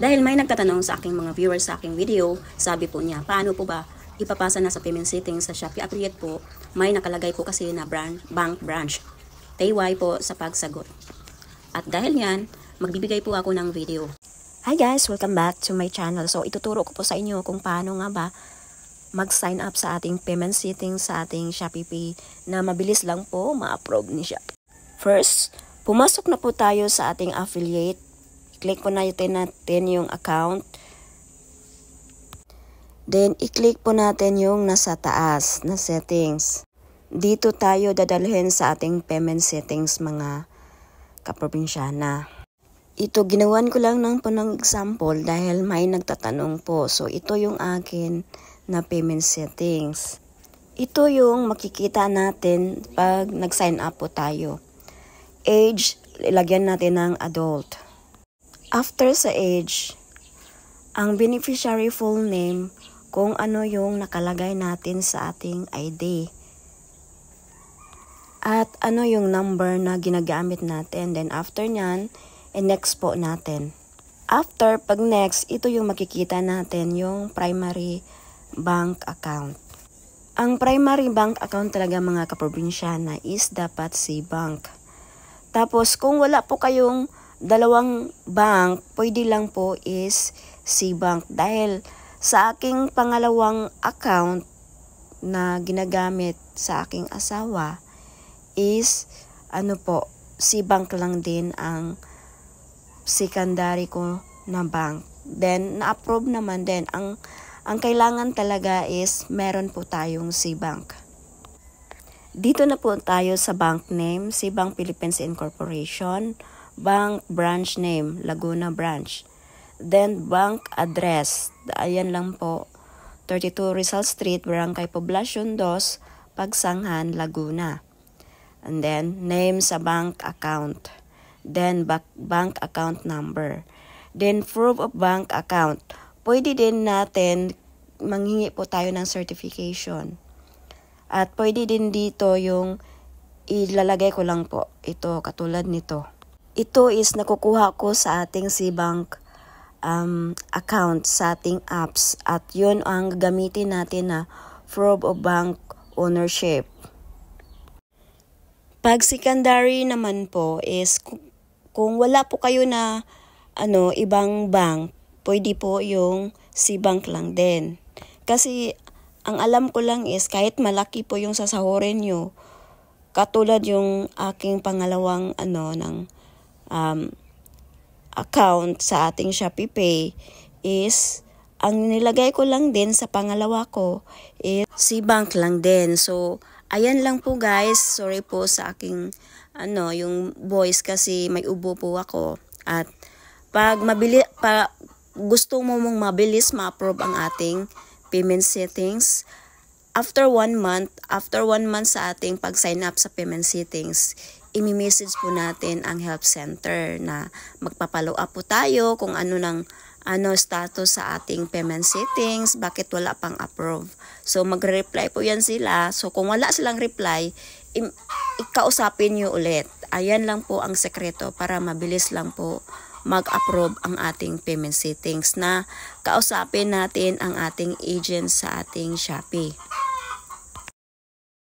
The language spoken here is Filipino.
Dahil may nagtatanong sa aking mga viewers sa aking video, sabi po niya, paano po ba ipapasa na sa payment settings sa Shopee Affiliate po? May nakalagay po kasi na bank branch. TY po sa pagsagot. At dahil yan, magbibigay po ako ng video. Hi guys! Welcome back to my channel. So ituturo ko po sa inyo kung paano nga ba mag-sign up sa ating payment settings sa ating Shopee Pay na mabilis lang po ma-approve ni Shopee. First, pumasok na po tayo sa ating affiliate. I-click po natin yung account. Then, i-click po natin yung nasa taas na settings. Dito tayo dadalhin sa ating payment settings mga kaprobinsyana. Ito, ginawan ko lang po ng example dahil may nagtatanong po. So, ito yung akin na payment settings. Ito yung makikita natin pag nag-sign up po tayo. Age, ilagyan natin ng adult. After sa age, ang beneficiary full name, kung ano yung nakalagay natin sa ating ID. At ano yung number na ginagamit natin. Then after nyan, next po natin. After, pag next, ito yung makikita natin yung primary bank account. Ang primary bank account talaga mga kaprobinsyana is dapat si bank. Tapos kung wala po kayong dalawang bank, pwede lang po is si bank. Dahil sa aking pangalawang account na ginagamit sa aking asawa is si bank lang din ang secondary ko na bank. Then na-approve naman din. Ang kailangan talaga is meron po tayong C-Bank. Dito na po tayo sa bank name, C-Bank Philippines Incorporation, bank branch name, Laguna branch. Then bank address, ayan lang po, 32 Rizal Street, Barangay Poblacion 2, Pagsanghan, Laguna. And then name sa bank account. Then bank account number. Then proof of bank account. Pwede din natin manghingi po tayo ng certification. At pwede din dito yung ilalagay ko lang po. Ito, katulad nito. Ito is nakukuha ko sa ating C-Bank account, sa ating apps. At yun ang gagamitin natin na proof of bank ownership. Pag secondary naman po is kung wala po kayo na ibang bank, pwede po yung C-Bank lang din. Kasi ang alam ko lang is kahit malaki po yung sasahurin nyo, katulad yung aking pangalawang account sa ating Shopee Pay is ang nilagay ko lang din sa pangalawa ko is C-Bank lang din. So ayan lang po guys. Sorry po sa aking yung voice kasi may ubo po ako. At pag gusto mo mong mabilis ma-approve ang ating payment settings, after 1 month sa ating pag-sign up sa payment settings, imi-message po natin ang help center na magpa-follow up po tayo kung status sa ating payment settings, bakit wala pang approve. So magre-reply po yan sila. So kung wala silang reply, ikausapin nyo ulit. Ayan lang po ang sekreto para mabilis lang po mag-approve ang ating payment settings na kausapin natin ang ating agent sa ating Shopee.